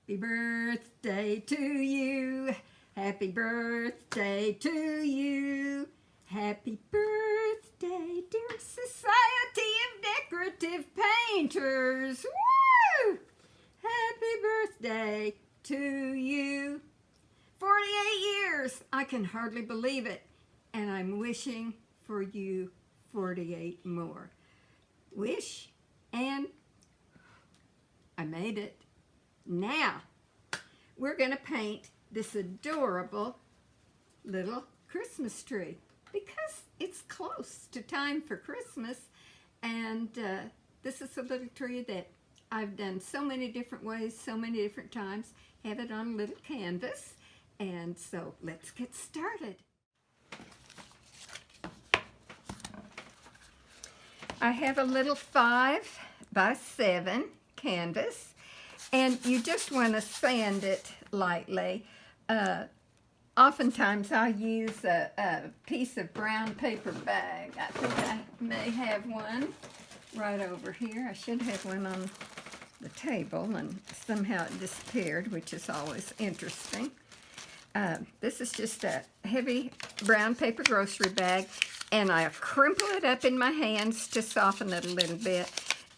Happy birthday to you. Happy birthday to you. Happy birthday, dear Society of Decorative Painters. Woo! Happy birthday to you. 48 years. I can hardly believe it. And I'm wishing for you 48 more. Wish, and I made it. Now, we're going to paint this adorable little Christmas tree because it's close to time for Christmas, and this is a little tree that I've done so many different ways, so many different times, have it on a little canvas, and so let's get started. I have a little 5 by 7 canvas, and you just want to sand it lightly. Oftentimes I use a piece of brown paper bag. I think I may have one right over here. I should have one on the table, and somehow it disappeared, which is always interesting. This is just a heavy brown paper grocery bag, and I crumple it up in my hands to soften it a little bit,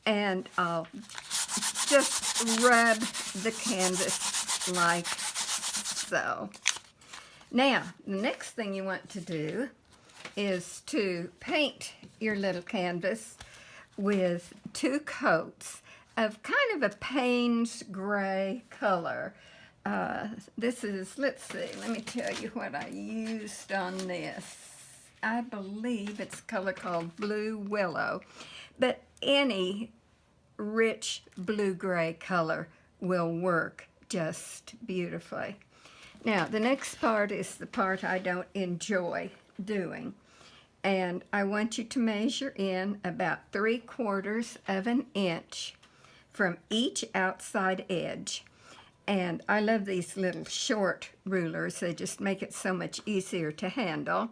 and I'll just rub the canvas like so. Now, the next thing you want to do is to paint your little canvas with 2 coats of kind of a Payne's gray color. This is, let's see, let me tell you what I used on this. I believe it's a color called Blue Willow, but any rich blue-gray color will work just beautifully. Now, the next part is the part I don't enjoy doing, and I want you to measure in about 3/4 of an inch from each outside edge. And I love these little short rulers. They just make it so much easier to handle.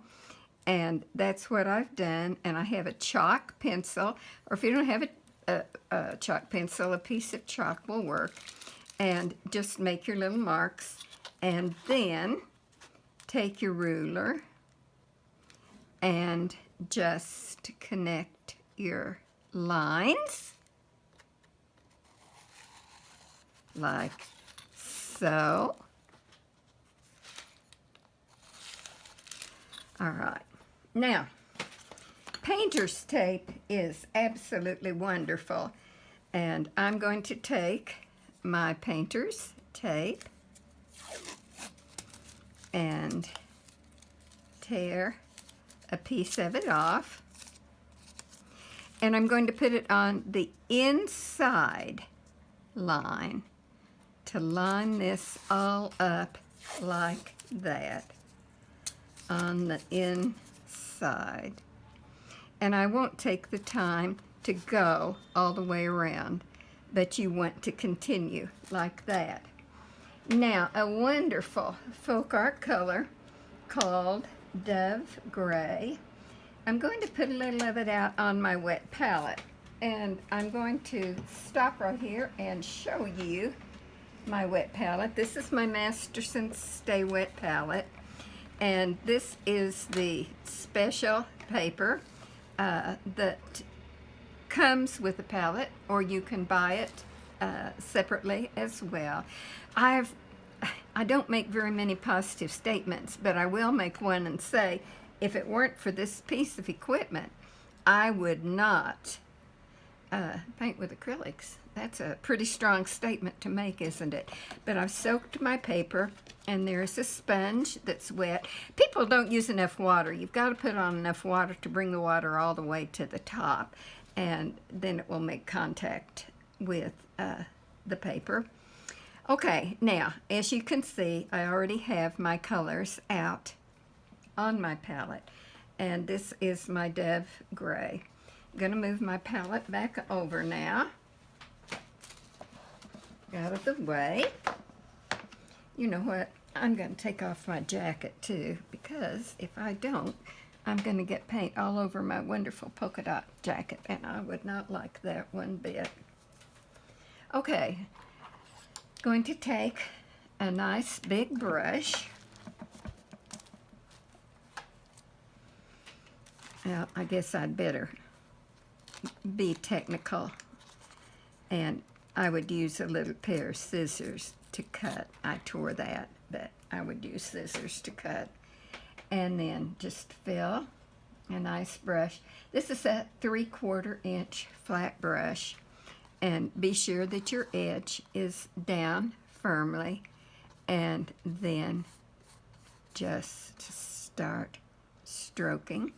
And that's what I've done. And I have a chalk pencil, or if you don't have a chalk pencil, a piece of chalk will work. And just make your little marks. And then take your ruler and just connect your lines like so. All right. Now, painter's tape is absolutely wonderful, and I'm going to take my painter's tape and tear a piece of it off, and I'm going to put it on the inside line to line this all up like that on the inside. And I won't take the time to go all the way around, but you want to continue like that. Now, a wonderful folk art color called Dove Gray. I'm going to put a little of it out on my wet palette, and I'm going to stop right here and show you my wet palette. This is my Masterson Stay Wet palette, and this is the special paper that comes with the palette, or you can buy it separately as well. I don't make very many positive statements, but I will make one and say, if it weren't for this piece of equipment, I would not paint with acrylics. That's a pretty strong statement to make, isn't it? But I've soaked my paper, and there's a sponge that's wet. People don't use enough water. You've got to put on enough water to bring the water all the way to the top, and then it will make contact with the paper. Okay, now, as you can see, I already have my colors out on my palette, and this is my Dove Gray. I'm going to move my palette back over now, out of the way. You know what? I'm going to take off my jacket too, because if I don't, I'm going to get paint all over my wonderful polka dot jacket, and I would not like that one bit. Okay, Going to take a nice big brush. Well, I guess I'd better be technical, and I would use a little pair of scissors to cut. I tore that, but I would use scissors to cut. And then just fill a nice brush. This is a 3/4 inch flat brush, and be sure that your edge is down firmly, and then just start stroking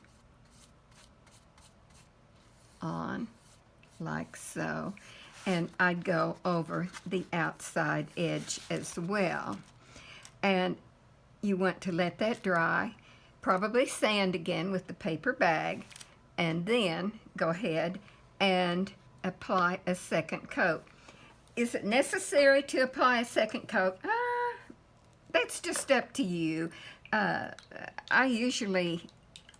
on like so, and I'd go over the outside edge as well. And you want to let that dry, probably sand again with the paper bag, and then go ahead and apply a second coat. Is it necessary to apply a second coat? That's just up to you. I usually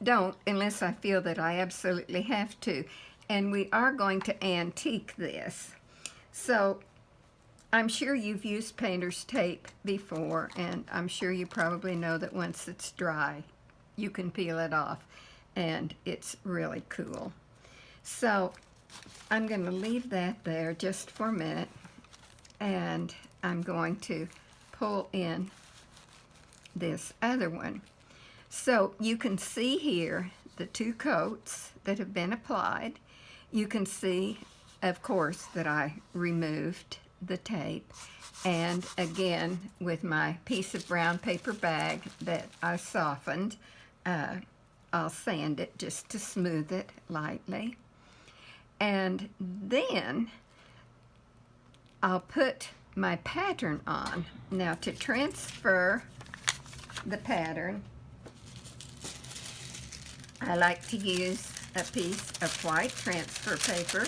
don't unless I feel that I absolutely have to. And we are going to antique this. So I'm sure you've used painter's tape before, and I'm sure you probably know that once it's dry, you can peel it off, and it's really cool. So I'm going to leave that there just for a minute, and I'm going to pull in this other one. So you can see here the 2 coats that have been applied. You can see, of course, that I removed the tape, and again with my piece of brown paper bag that I softened, I'll sand it just to smooth it lightly, and then I'll put my pattern on. Now, to transfer the pattern, I like to use a piece of white transfer paper,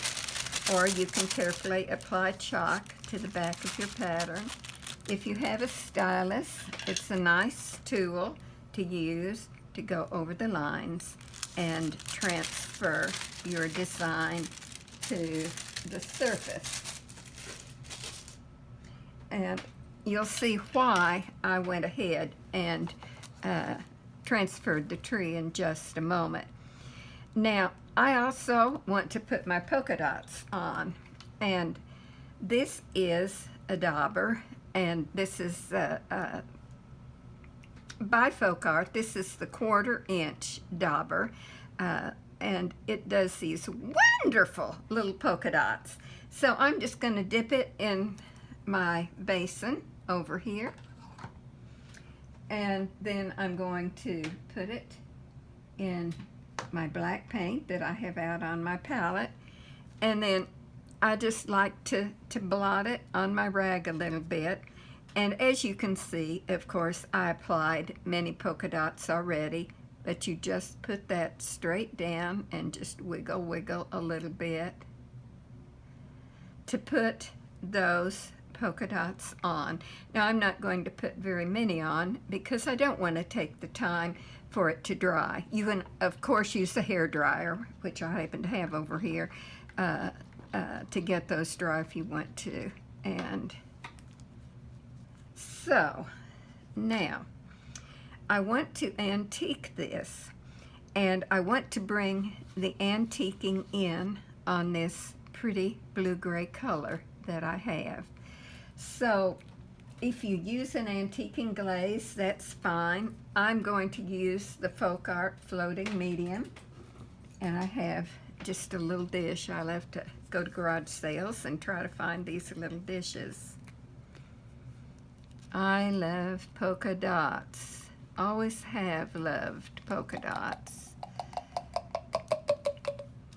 or you can carefully apply chalk to the back of your pattern. If you have a stylus, it's a nice tool to use to go over the lines and transfer your design to the surface. And you'll see why I went ahead and transferred the tree in just a moment. Now, I also want to put my polka dots on, and this is a dauber, and this is by Folk Art. This is the 1/4 inch dauber, and it does these wonderful little polka dots. So I'm just going to dip it in my basin over here, and then I'm going to put it in my black paint that I have out on my palette, and then I just like to blot it on my rag a little bit. And as you can see, of course, I applied many polka dots already, but you just put that straight down and just wiggle a little bit to put those polka dots on. Now, I'm not going to put very many on because I don't want to take the time for it to dry. You can, of course, use a hair dryer, which I happen to have over here, to get those dry if you want to. And so now I want to antique this, and I want to bring the antiquing in on this pretty blue-gray color that I have. So if you use an antiquing glaze, that's fine. I'm going to use the Folk Art Floating Medium, and I have just a little dish. I love to go to garage sales and try to find these little dishes. I love polka dots. Always have loved polka dots.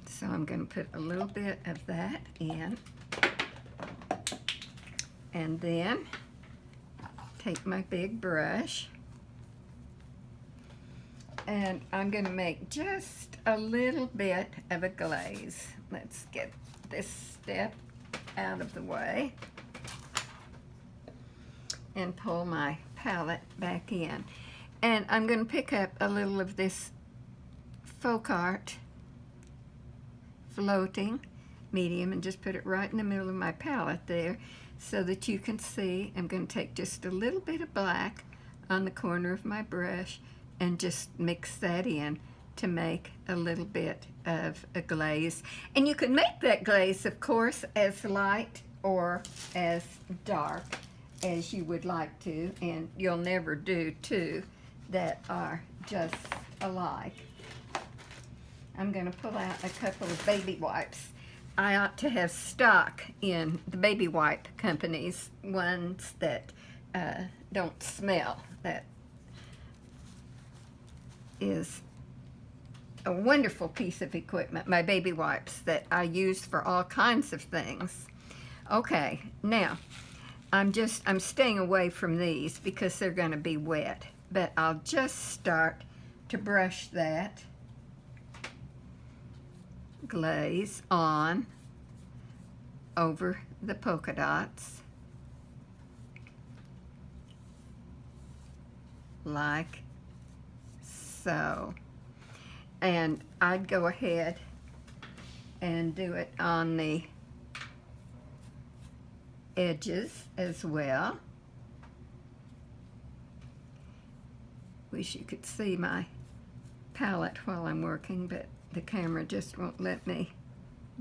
So I'm going to put a little bit of that in, and then take my big brush, and I'm going to make just a little bit of a glaze. Let's get this step out of the way and pull my palette back in. And I'm going to pick up a little of this Folk Art Floating Medium and just put it right in the middle of my palette there. so that you can see. I'm going to take just a little bit of black on the corner of my brush and just mix that in to make a little bit of a glaze. And you can make that glaze, of course, as light or as dark as you would like to, and you'll never do two that are just alike. I'm going to pull out a couple of baby wipes. I ought to have stock in the baby wipe companies, ones that don't smell. That is a wonderful piece of equipment, my baby wipes that I use for all kinds of things. Okay, now I'm staying away from these because they're going to be wet, but I'll just start to brush that glaze on over the polka dots like so. And I'd go ahead and do it on the edges as well. Wish you could see my palette while I'm working, but the camera just won't let me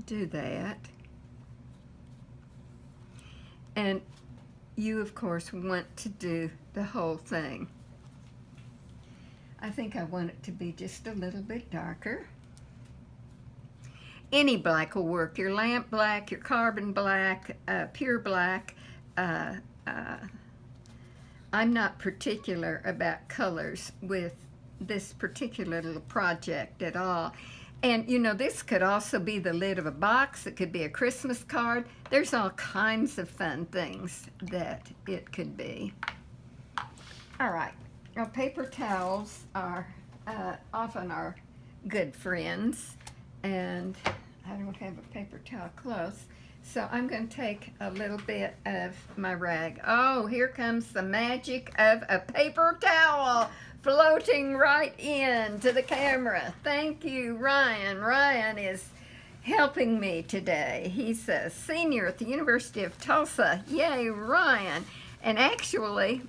do that. And you, of course, want to do the whole thing. I think I want it to be just a little bit darker. Any black will work. Your lamp black, your carbon black, pure black. I'm not particular about colors with this particular little project at all. And you know, this could also be the lid of a box. It could be a Christmas card. There's all kinds of fun things that it could be. All right. Now, paper towels are often our good friends, and I don't have a paper towel close, so I'm going to take a little bit of my rag. Oh, here comes the magic of a paper towel floating right into the camera. Thank you, Ryan. Ryan is helping me today. He's a senior at the University of Tulsa. Yay, Ryan. And actually,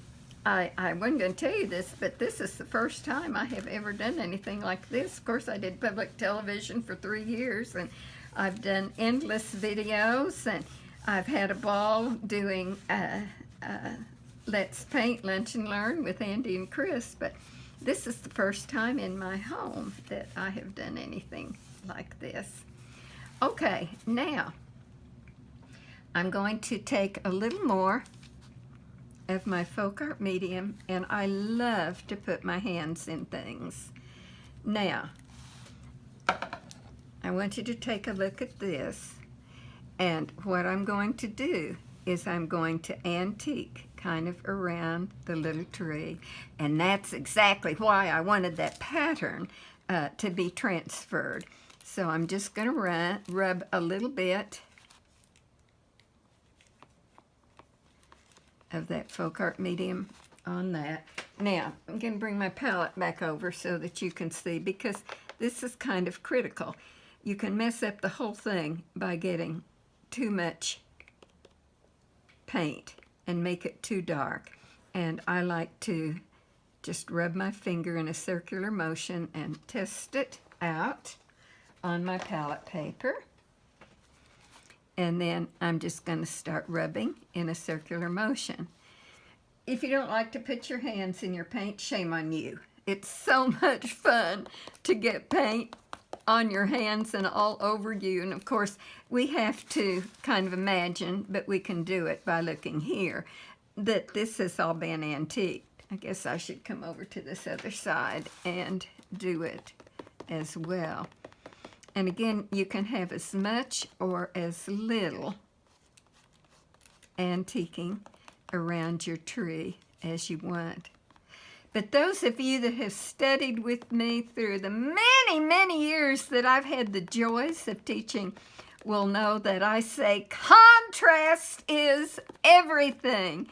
I wasn't going to tell you this, but this is the first time I have ever done anything like this. Of course, I did public television for 3 years, and I've done endless videos, and I've had a ball doing Let's Paint, Lunch and Learn with Andy and Chris, but this is the first time in my home that I have done anything like this. Okay, now I'm going to take a little more of my folk art medium, and I love to put my hands in things. Now, I want you to take a look at this, and what I'm going to do is I'm going to antique kind of around the little tree, and that's exactly why I wanted that pattern to be transferred. So I'm just going to rub a little bit of that folk art medium on that. Now, I'm going to bring my palette back over so that you can see, because this is kind of critical. You can mess up the whole thing by getting too much paint and make it too dark. And I like to just rub my finger in a circular motion and test it out on my palette paper. And then I'm just going to start rubbing in a circular motion. If you don't like to put your hands in your paint, shame on you. It's so much fun to get paint on your hands and all over you. And of course, we have to kind of imagine, but we can do it by looking here, that this has all been antiqued. I guess I should come over to this other side and do it as well. And again, you can have as much or as little antiquing around your tree as you want. But those of you that have studied with me through the many, many years that I've had the joys of teaching will know that I say contrast is everything.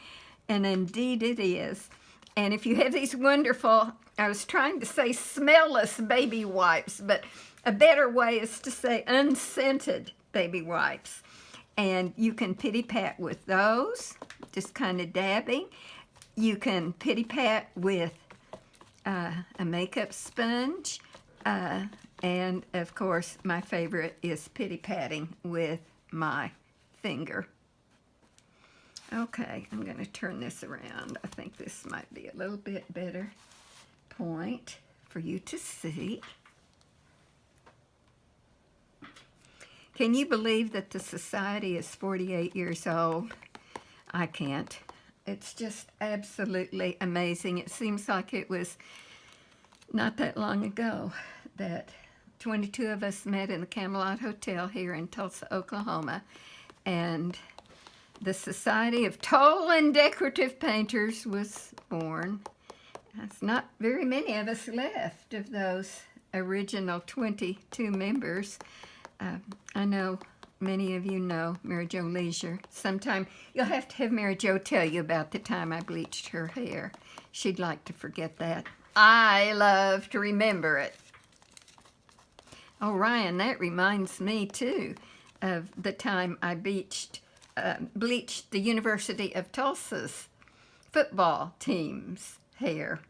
And indeed it is. And if you have these wonderful, I was trying to say smellless baby wipes, but a better way is to say unscented baby wipes. And you can pity pat with those, just kind of dabbing. You can pity pat with a makeup sponge. And of course, my favorite is pity patting with my finger. Okay, I'm going to turn this around. I think this might be a little bit better point for you to see. Can you believe that the society is 48 years old? I can't. It's just absolutely amazing. It seems like it was not that long ago that 22 of us met in the Camelot Hotel here in Tulsa, Oklahoma, and the Society of Tall and Decorative Painters was born. There's not very many of us left of those original 22 members. I know many of you know Mary Jo Leisure. Sometime you'll have to have Mary Jo tell you about the time I bleached her hair. She'd like to forget that. I love to remember it. Oh, Ryan, that reminds me, too, of the time I bleached the University of Tulsa's football team's hair.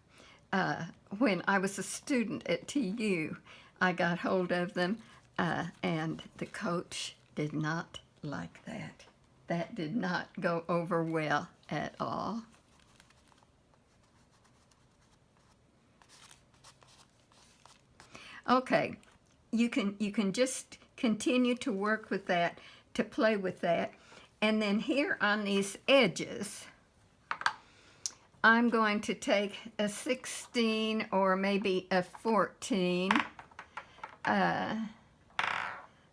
When I was a student at TU, I got hold of them, and the coach did not like that. That did not go over well at all. Okay, you can just continue to work with that, to play with that. And then here on these edges, I'm going to take a 16 or maybe a 14,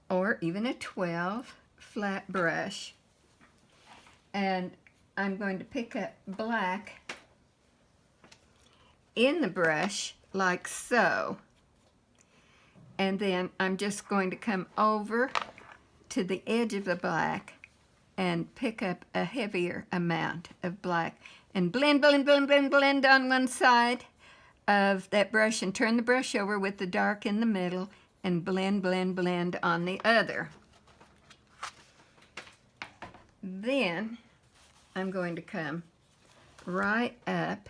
or even a 12 flat brush. And I'm going to pick up black in the brush like so. And then I'm just going to come over to the edge of the black and pick up a heavier amount of black and blend, blend, blend, blend, blend on one side of that brush and turn the brush over with the dark in the middle and blend, blend, blend on the other. Then I'm going to come right up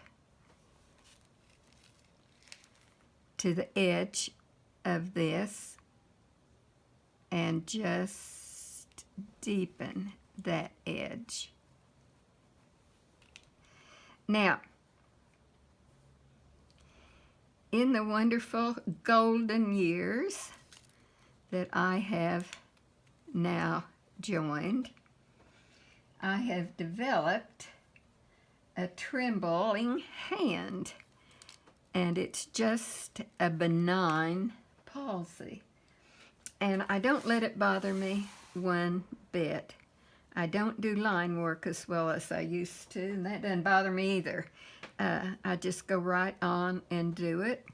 to the edge of this and just deepen that edge. Now, in the wonderful golden years that I have now joined, I have developed a trembling hand, and it's just a benign palsy. And I don't let it bother me one bit. I don't do line work as well as I used to, and that doesn't bother me either. I just go right on and do it.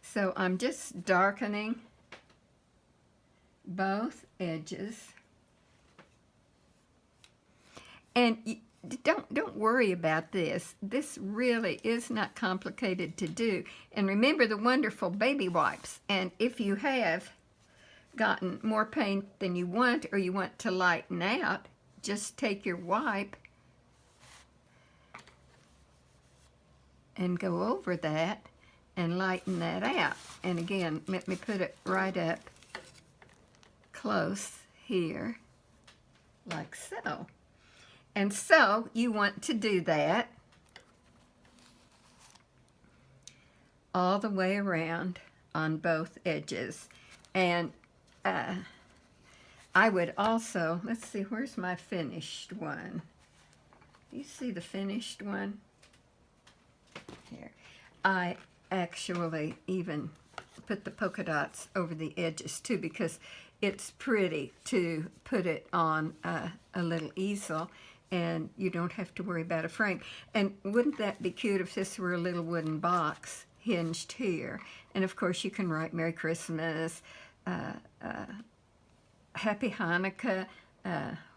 So I'm just darkening both edges. And don't worry about this. This really is not complicated to do. And remember the wonderful baby wipes. And if you have gotten more paint than you want, or you want to lighten out, just take your wipe and go over that and lighten that out. And again, let me put it right up close here, like so. And so you want to do that all the way around on both edges. And I would also, let's see, where's my finished one? You see the finished one? Here. I actually even put the polka dots over the edges too, because it's pretty to put it on a little easel, and you don't have to worry about a frame. And wouldn't that be cute if this were a little wooden box hinged here? And of course you can write Merry Christmas, Happy Hanukkah,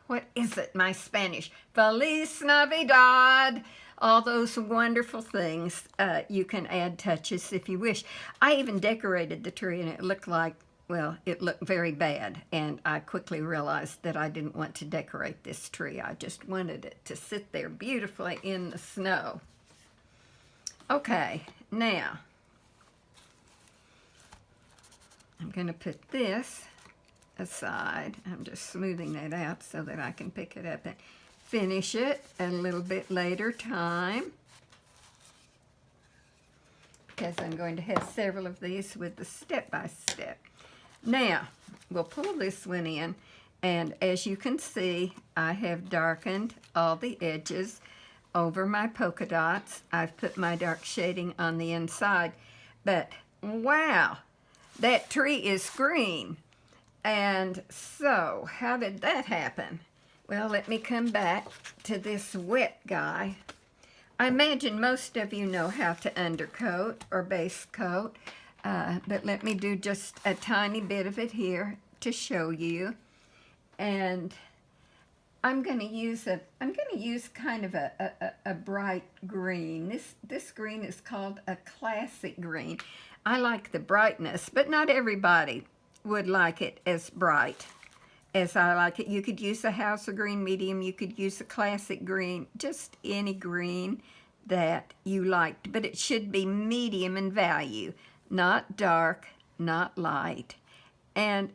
what is it, my Spanish? Feliz Navidad, all those wonderful things. You can add touches if you wish. I even decorated the tree, and it looked like well, it looked very bad, and I quickly realized that I didn't want to decorate this tree. I just wanted it to sit there beautifully in the snow. Okay, now I'm going to put this aside. I'm just smoothing that out so that I can pick it up and finish it a little bit later time, because I'm going to have several of these with the step-by-step. Now, we'll pull this one in, and as you can see, I have darkened all the edges over my polka dots. I've put my dark shading on the inside, but wow, that tree is green. And so, how did that happen? Well, let me come back to this wet guy. I imagine most of you know how to undercoat or base coat, but let me do just a tiny bit of it here to show you. And I'm going to use kind of a bright green. This green is called a classic green. I like the brightness, but not everybody would like it as bright as I like it. You could use a Hauser green medium, you could use a classic green, just any green that you liked, but it should be medium in value, not dark, not light. And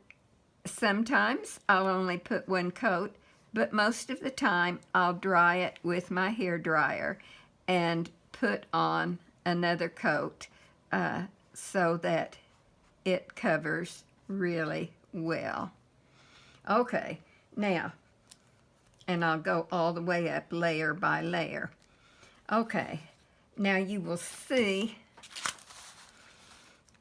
sometimes I'll only put one coat, but most of the time I'll dry it with my hair dryer and put on another coat so that it covers really well. Okay, now, and I'll go all the way up layer by layer. Okay, now you will see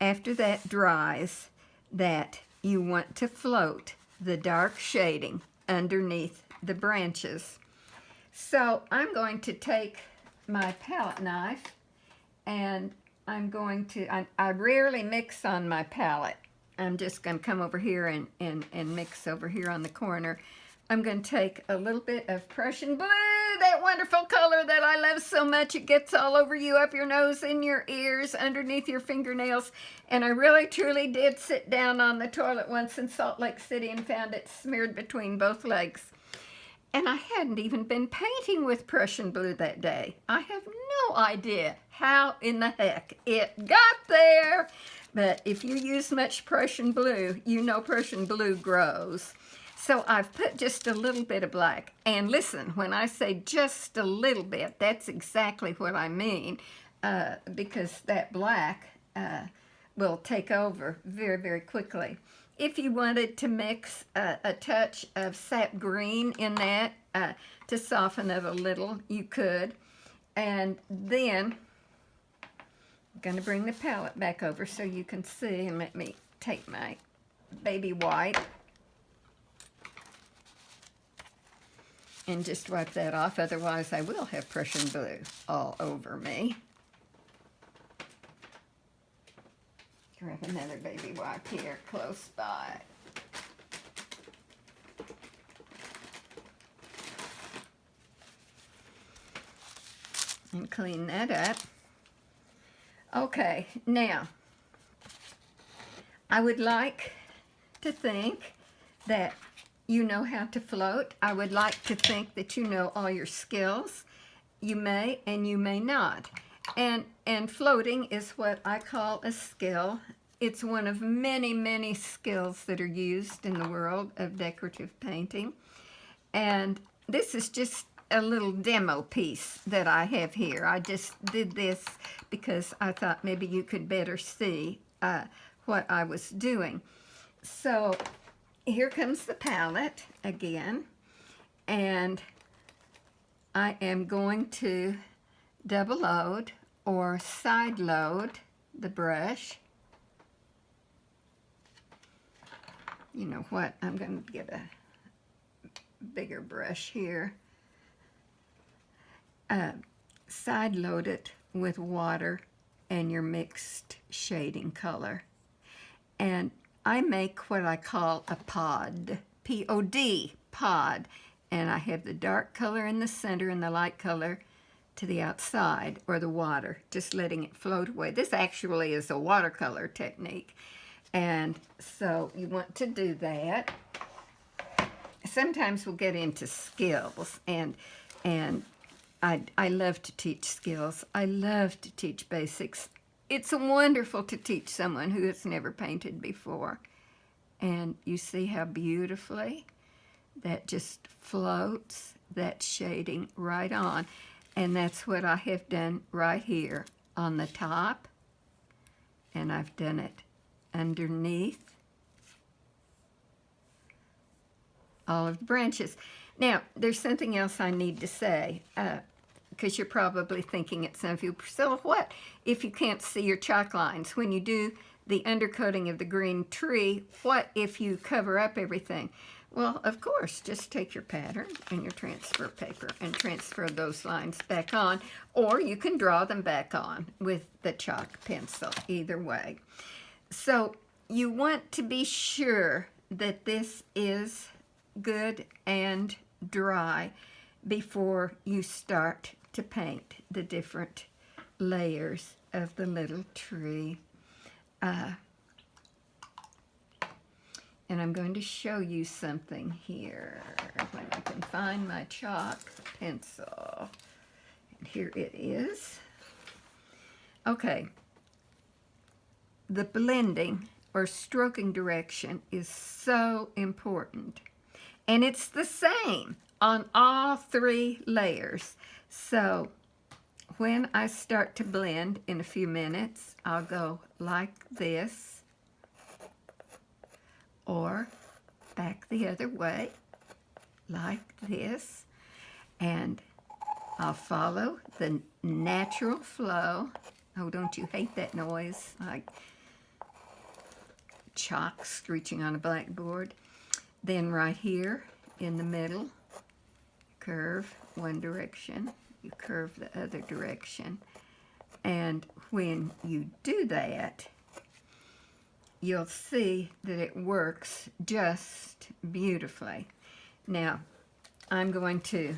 after that dries that you want to float the dark shading underneath the branches. So I'm going to take my palette knife, and I'm going to, I rarely mix on my palette. I'm just going to come over here and mix over here on the corner. I'm going to take a little bit of Prussian blue, that wonderful color that I love so much. It gets all over you, up your nose, in your ears, underneath your fingernails. And I really, truly did sit down on the toilet once in Salt Lake City and found it smeared between both legs. And I hadn't even been painting with Prussian blue that day. I have no idea how in the heck it got there. But if you use much Prussian blue, you know Prussian blue grows. So I've put just a little bit of black. And listen, when I say just a little bit, that's exactly what I mean, because that black will take over very, very quickly. If you wanted to mix a touch of sap green in that to soften it a little, you could. And then I'm going to bring the palette back over so you can see, and let me take my baby white and just wipe that off, otherwise I will have Prussian blue all over me. Grab another baby wipe here close by. And clean that up. Okay, now, I would like to think that you know how to float. I would like to think that you know all your skills. You may and you may not. And floating is what I call a skill. It's one of many, many skills that are used in the world of decorative painting. And this is just a little demo piece that I have here. I just did this because I thought maybe you could better see what I was doing. So here comes the palette again, and I am going to double load or side load the brush. You know what, I'm going to get a bigger brush here. Side load it with water and your mixed shading color. And I make what I call a pod, P-O-D, pod. And I have the dark color in the center and the light color to the outside, or the water, just letting it float away. This actually is a watercolor technique. And so you want to do that. Sometimes we'll get into skills, and I love to teach skills. I love to teach basics. It's wonderful to teach someone who has never painted before. And you see how beautifully that just floats that shading right on. And that's what I have done right here on the top. And I've done it underneath all of the branches. Now, there's something else I need to say, because you're probably thinking at some of you, Priscilla, what if you can't see your chalk lines? When you do the undercoating of the green tree, what if you cover up everything? Well, of course, just take your pattern and your transfer paper and transfer those lines back on, or you can draw them back on with the chalk pencil, either way. So you want to be sure that this is good and dry before you start to paint the different layers of the little tree. And I'm going to show you something here when I can find my chalk pencil. And here it is. Okay. The blending or stroking direction is so important. And it's the same on all three layers. So when I start to blend in a few minutes, I'll go like this, or back the other way, like this, and I'll follow the natural flow. Oh, don't you hate that noise? Like chalk screeching on a blackboard. Then right here in the middle, curve one direction, you curve the other direction. And when you do that, you'll see that it works just beautifully. Now, I'm going to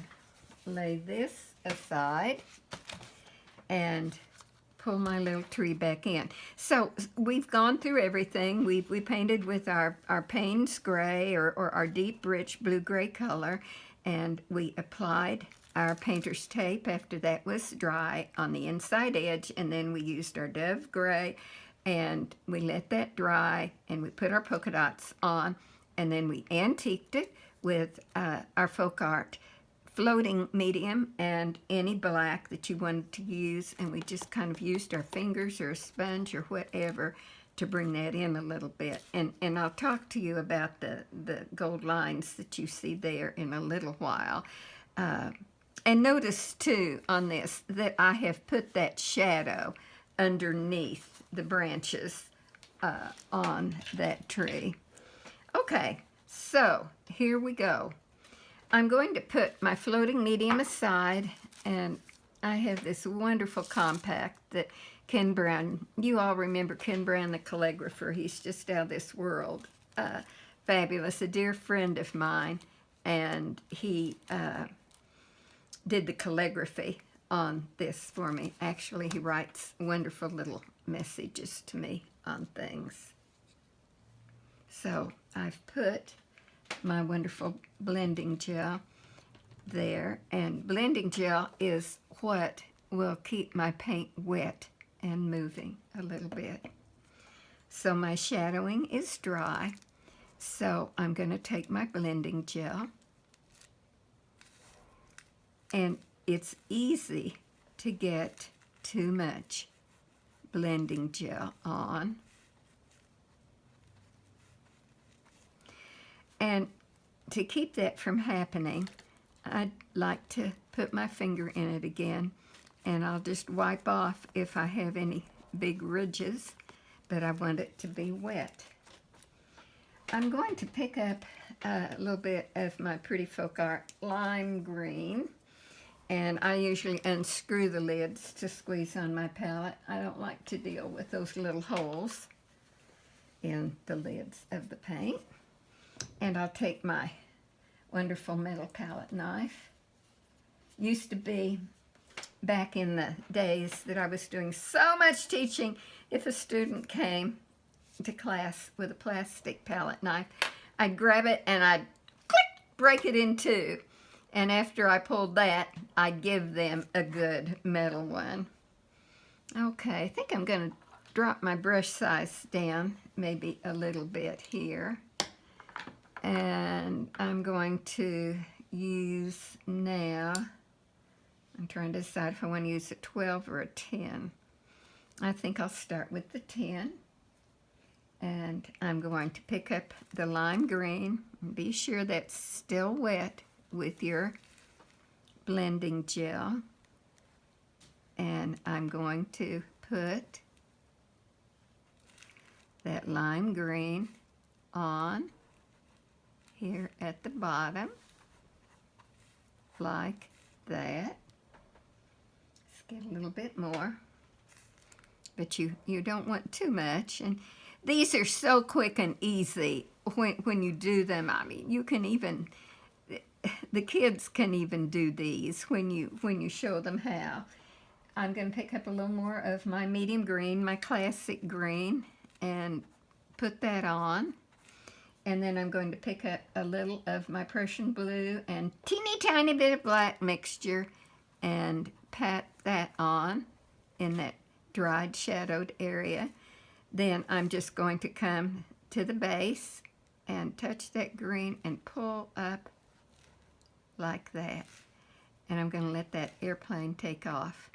lay this aside and pull my little tree back in. So we've gone through everything. We painted with our Payne's gray or our deep rich blue-gray color, and we applied our painter's tape after that was dry on the inside edge, and then we used our Dove gray, and we let that dry, and we put our polka dots on, and then we antiqued it with our folk art floating medium and any black that you wanted to use, and we just kind of used our fingers or a sponge or whatever to bring that in a little bit. And I'll talk to you about the gold lines that you see there in a little while. And notice too on this that I have put that shadow underneath the branches on that tree. Okay, so here we go. I'm going to put my floating medium aside, and I have this wonderful compact that Ken Brown, you all remember Ken Brown, the calligrapher. He's just out of this world. Fabulous, a dear friend of mine, and he did the calligraphy on this for me. Actually, he writes wonderful little messages to me on things. So I've put my wonderful blending gel there, and blending gel is what will keep my paint wet and moving a little bit. So my shadowing is dry, so I'm going to take my blending gel, and it's easy to get too much blending gel on. And to keep that from happening, I'd like to put my finger in it again, and I'll just wipe off if I have any big ridges, but I want it to be wet. I'm going to pick up a little bit of my Pretty Folk Art lime green, and I usually unscrew the lids to squeeze on my palette. I don't like to deal with those little holes in the lids of the paint. And I'll take my wonderful metal palette knife. Used to be, back in the days that I was doing so much teaching, if a student came to class with a plastic palette knife, I'd grab it and I'd click, break it in two. And after I pulled that, I'd give them a good metal one. Okay, I think I'm going to drop my brush size down maybe a little bit here. And I'm going to use now, I'm trying to decide if I want to use a 12 or a 10. I think I'll start with the 10. And I'm going to pick up the lime green. And be sure that's still wet with your blending gel. And I'm going to put that lime green on here at the bottom, like that. Let's get a little bit more, but you don't want too much. And these are so quick and easy when you do them. I mean, you can even, the kids can even do these when you show them how. I'm going to pick up a little more of my medium green, my classic green, and put that on. And then I'm going to pick up a little of my Prussian blue and teeny tiny bit of black mixture and pat that on in that dried shadowed area. Then I'm just going to come to the base and touch that green and pull up like that. And I'm going to let that airplane take off.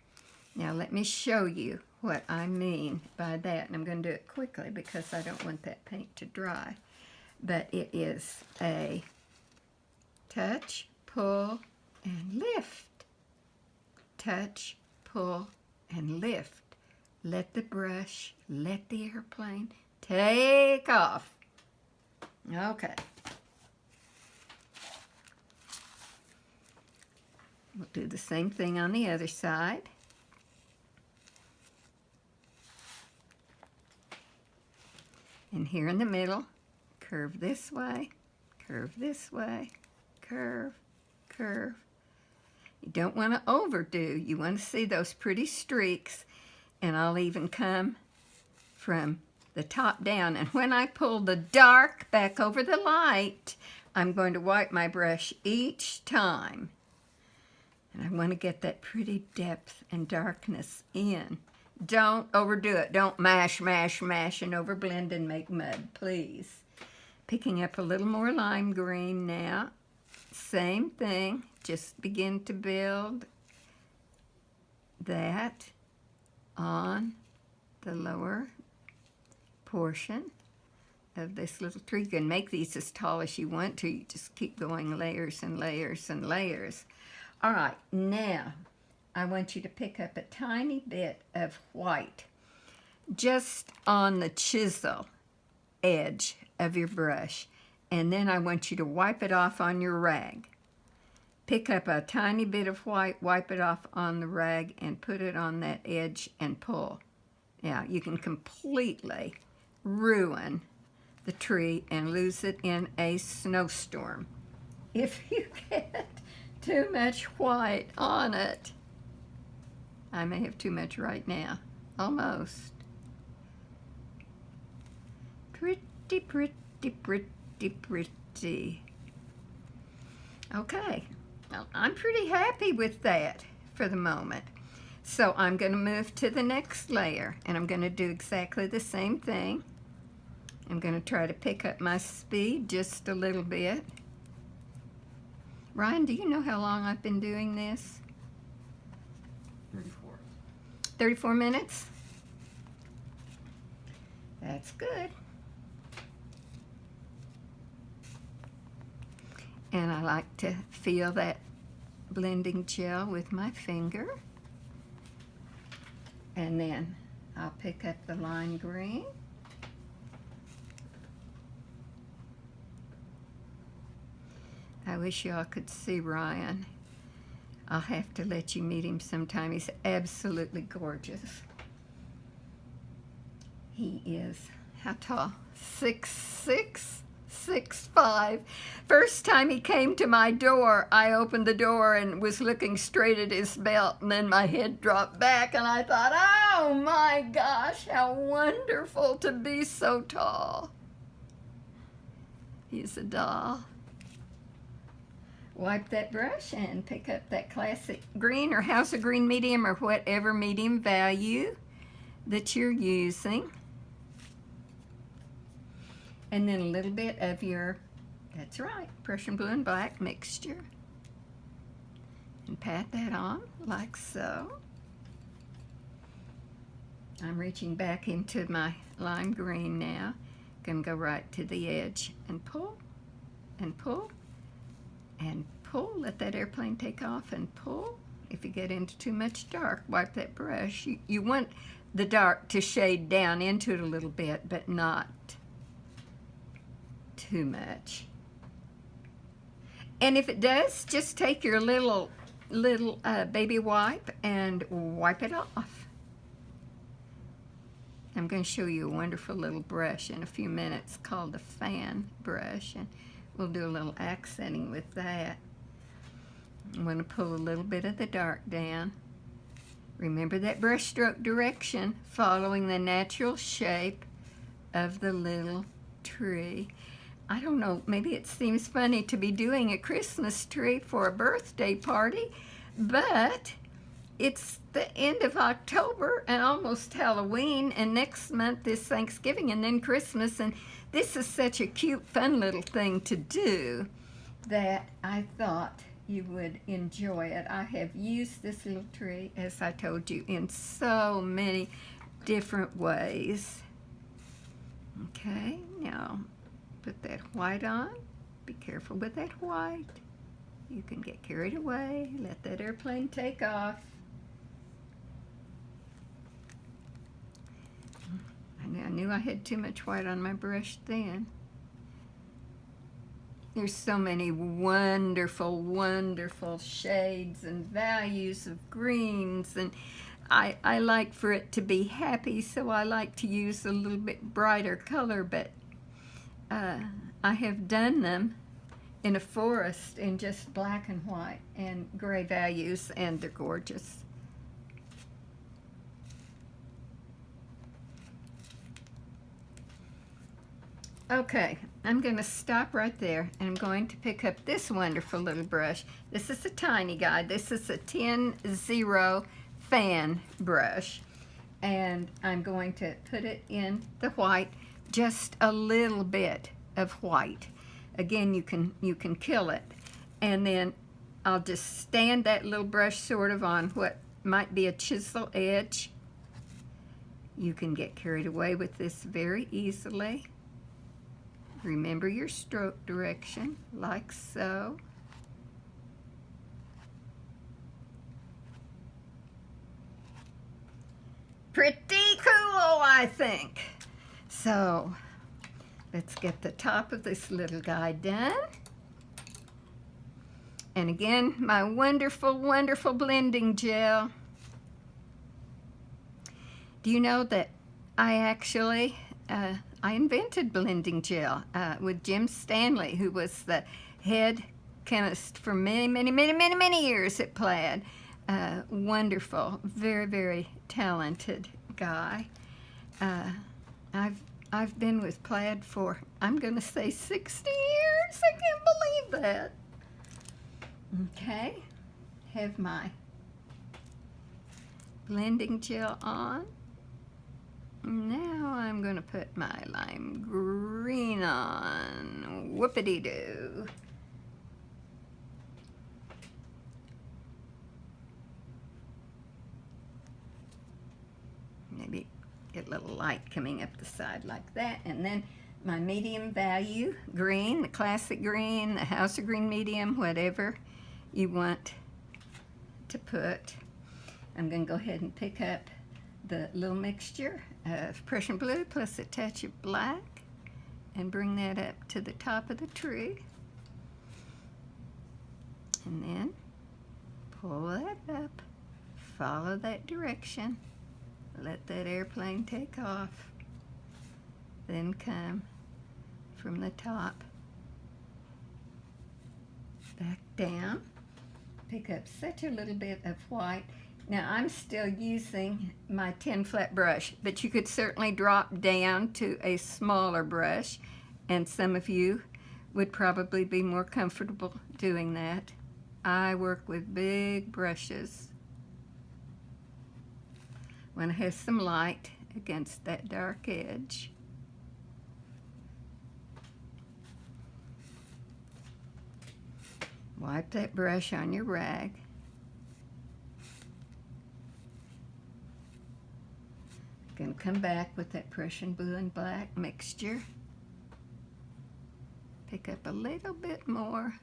Now let me show you what I mean by that. And I'm going to do it quickly because I don't want that paint to dry. But it is a touch, pull, and lift. Touch, pull, and lift. Let the brush, let the airplane take off. Okay. We'll do the same thing on the other side. And here in the middle, curve this way, curve this way, curve, curve. You don't want to overdo. You want to see those pretty streaks. And I'll even come from the top down. And when I pull the dark back over the light, I'm going to wipe my brush each time. And I want to get that pretty depth and darkness in. Don't overdo it. Don't mash, mash, mash, and overblend and make mud, please. Picking up a little more lime green now. Same thing. Just begin to build that on the lower portion of this little tree. You can make these as tall as you want to. You just keep going layers and layers and layers. All right, now I want you to pick up a tiny bit of white just on the chisel edge of your brush, and then I want you to wipe it off on your rag. Pick up a tiny bit of white, wipe it off on the rag, and put it on that edge and pull. Now, you can completely ruin the tree and lose it in a snowstorm if you get too much white on it. I may have too much right now. Almost. Pretty, pretty, pretty, pretty. Okay. Well, I'm pretty happy with that for the moment. So I'm going to move to the next layer, and I'm going to do exactly the same thing. I'm going to try to pick up my speed just a little bit. Ryan, do you know how long I've been doing this? 34. 34 minutes? That's good. And I like to feel that blending gel with my finger. And then I'll pick up the lime green. I wish y'all could see Ryan. I'll have to let you meet him sometime. He's absolutely gorgeous. He is, how tall? 6'6", 6'5". First time he came to my door, I opened the door and was looking straight at his belt, and then my head dropped back, and I thought, oh my gosh, how wonderful to be so tall. He's a doll. Wipe that brush and pick up that classic green or Hauser green medium or whatever medium value that you're using. And then a little bit of your, that's right, Prussian blue and black mixture. And pat that on like so. I'm reaching back into my lime green now. Gonna go right to the edge and pull and pull and pull. Let that airplane take off and pull. If you get into too much dark, wipe that brush. You want the dark to shade down into it a little bit, but not too much. And if it does, just take your little baby wipe and wipe it off. I'm going to show you a wonderful little brush in a few minutes called the fan brush, and we'll do a little accenting with that. I'm going to pull a little bit of the dark down. Remember that brush stroke direction, following the natural shape of the little tree. I don't know, maybe it seems funny to be doing a Christmas tree for a birthday party, but it's the end of October and almost Halloween, and next month is Thanksgiving and then Christmas, and this is such a cute, fun little thing to do that I thought you would enjoy it. I have used this little tree, as I told you, in so many different ways. Okay, now put that white on. Be careful with that white. You can get carried away. Let that airplane take off. I knew I had too much white on my brush then. There's so many wonderful, wonderful shades and values of greens, and I like for it to be happy, so I like to use a little bit brighter color, but I have done them in a forest in just black and white and gray values, and they're gorgeous. Okay, I'm going to stop right there, and I'm going to pick up this wonderful little brush. This is a tiny guy. This is a 10-0 fan brush, and I'm going to put it in the white, just a little bit of white. Again, you can kill it, and then I'll just stand that little brush sort of on what might be a chisel edge. You can get carried away with this very easily. Remember your stroke direction, like so. Pretty cool, I think. So, let's get the top of this little guy done. And again, my wonderful, wonderful blending gel. Do you know that I actually, I invented blending gel with Jim Stanley, who was the head chemist for many, many, many, many, many years at Plaid. Wonderful, very, very talented guy. I've been with Plaid for, I'm going to say 60 years. I can't believe that. Okay, have my blending gel on. Now I'm going to put my lime green on. Whoopity-doo. Maybe get a little light coming up the side like that. And then my medium value green, the classic green, the Hauser green medium, whatever you want to put. I'm going to go ahead and pick up the little mixture of Prussian blue plus a touch of black and bring that up to the top of the tree. And then pull that up, follow that direction, let that airplane take off, then come from the top, back down, pick up such a little bit of white. Now I'm still using my 10 flat brush, but you could certainly drop down to a smaller brush, and some of you would probably be more comfortable doing that. I work with big brushes when it has some light against that dark edge. Wipe that brush on your rag. Going to come back with that Prussian blue and black mixture. Pick up a little bit more.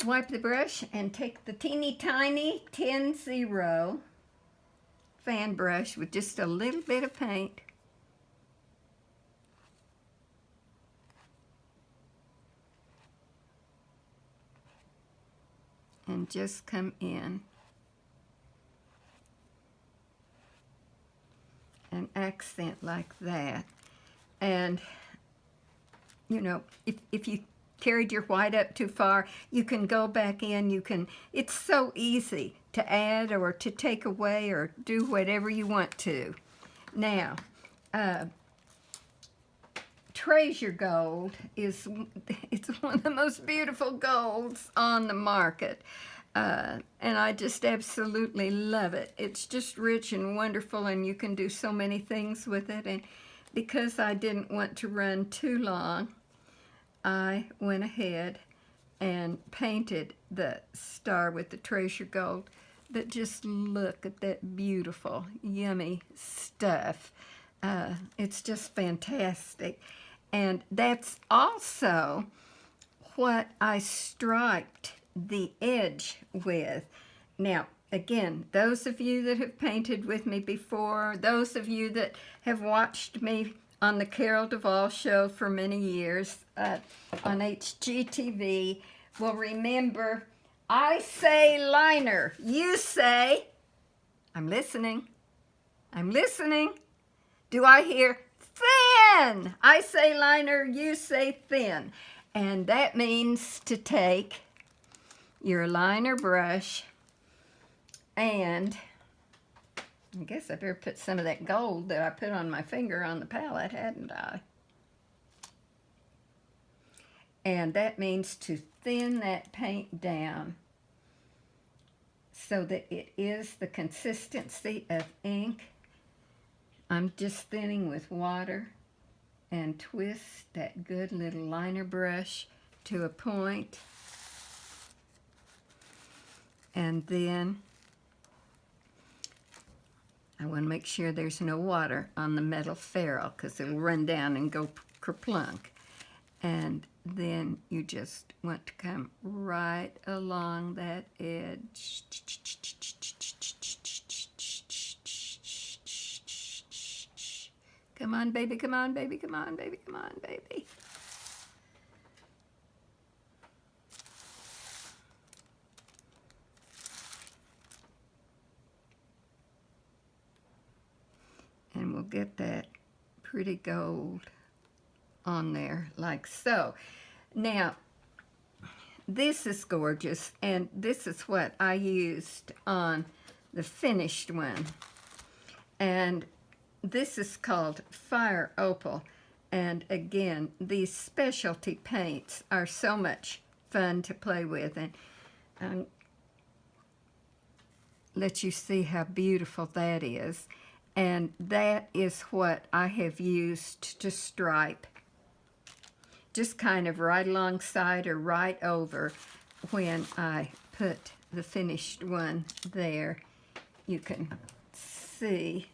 Wipe the brush and take the teeny tiny 10-0 fan brush with just a little bit of paint. And just come in and accent like that. And, you know, if you carried your white up too far, you can go back in. You can, it's so easy to add or to take away or do whatever you want to. Now, Treasure Gold it's one of the most beautiful golds on the market. And I just absolutely love it. It's just rich and wonderful, and you can do so many things with it. And because I didn't want to run too long, I went ahead and painted the star with the Treasure Gold. But just look at that beautiful, yummy stuff. It's just fantastic. And that's also what I striped the edge with. Now, again, those of you that have painted with me before, those of you that have watched me on the Carol Duvall show for many years on HGTV will remember I say liner, you say, I'm listening, I'm listening. Do I hear thin? I say liner, you say thin. And that means to take your liner brush and I guess I better put some of that gold that I put on my finger on the palette, hadn't I? And that means to thin that paint down so that it is the consistency of ink. I'm just thinning with water and twist that good little liner brush to a point. And then I want to make sure there's no water on the metal ferrule because it'll run down and go kerplunk. And then you just want to come right along that edge. Come on, baby, come on, baby, come on, baby, come on, baby. And we'll get that pretty gold on there like so. Now, this is gorgeous, and this is what I used on the finished one. And this is called Fire Opal. And again, these specialty paints are so much fun to play with. And let you see how beautiful that is. And that is what I have used to stripe, just kind of right alongside or right over when I put the finished one there. You can see.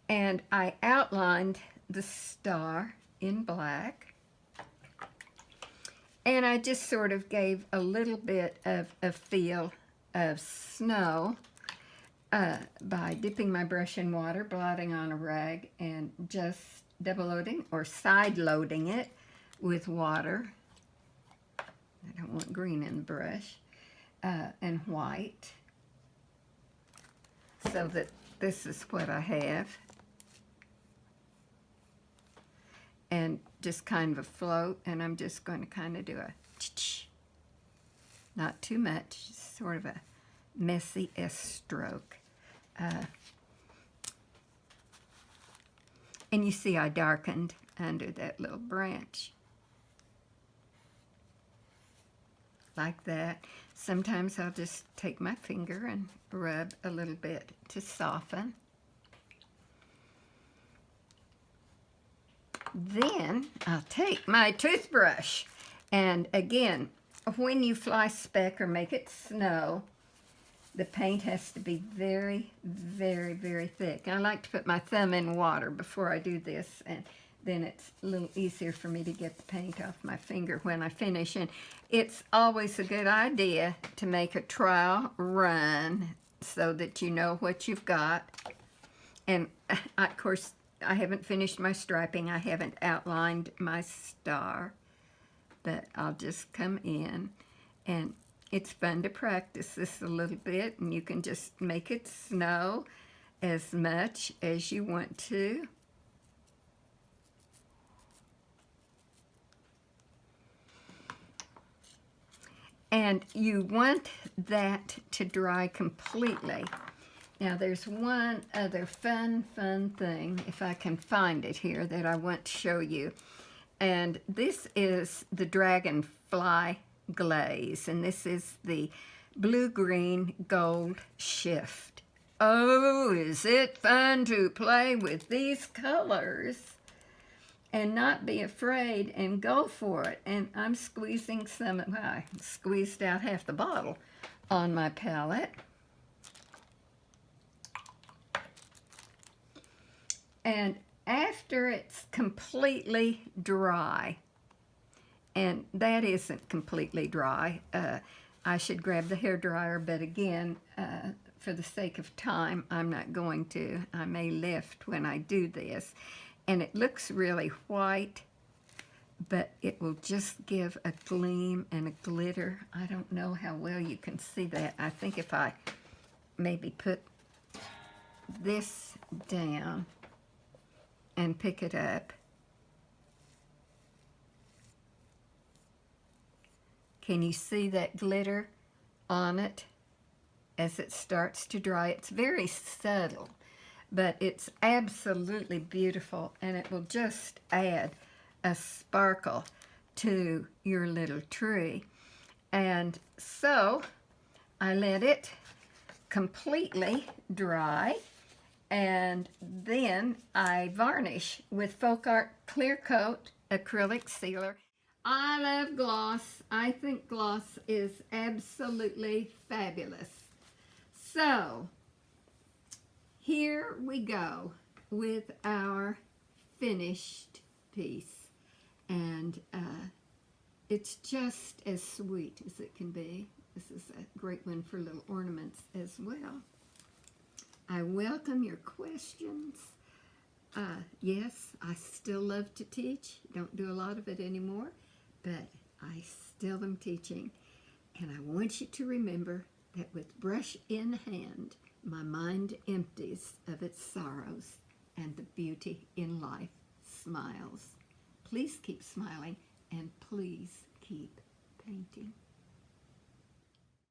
And I outlined the star in black. And I just sort of gave a little bit of a feel of snow by dipping my brush in water, blotting on a rag, and just double loading or side loading it with water. I don't want green in the brush. And white. So that this is what I have. and just kind of a float, and I'm just going to kind of do a not too much, just sort of a messy stroke. And you see I darkened under that little branch. Like that. Sometimes I'll just take my finger and rub a little bit to soften. Then I'll take my toothbrush, and again, when you fly speck or make it snow, the paint has to be very, very, very thick. I like to put my thumb in water before I do this, and then it's a little easier for me to get the paint off my finger when I finish. And it's always a good idea to make a trial run so that you know what you've got. And of course, I haven't finished my striping. I haven't outlined my star, but I'll just come in, and it's fun to practice this a little bit, and you can just make it snow as much as you want to. And you want that to dry completely. Now there's one other fun thing, if I can find it here, that I want to show you. And this is the dragonfly glaze, and this is the blue-green gold shift. Oh, is it fun to play with these colors and not be afraid and go for it. And I'm squeezing some, I squeezed out half the bottle on my palette. And after it's completely dry, and that isn't completely dry, I should grab the hairdryer, but again, for the sake of time, I'm not going to. I may lift when I do this. And it looks really white, but it will just give a gleam and a glitter. I don't know how well you can see that. I think if I maybe put this down and pick it up. Can you see that glitter on it as it starts to dry? It's very subtle, but it's absolutely beautiful, and it will just add a sparkle to your little tree. And so I let it completely dry, and then I varnish with Folk Art Clear Coat acrylic sealer. I love gloss. I think gloss is absolutely fabulous. So here we go with our finished piece, and it's just as sweet as it can be. This is a great one for little ornaments as well. I welcome your questions. Yes, I still love to teach. Don't do a lot of it anymore, but I still am teaching. And I want you to remember that with brush in hand, my mind empties of its sorrows, and the beauty in life smiles. Please keep smiling, and please keep painting.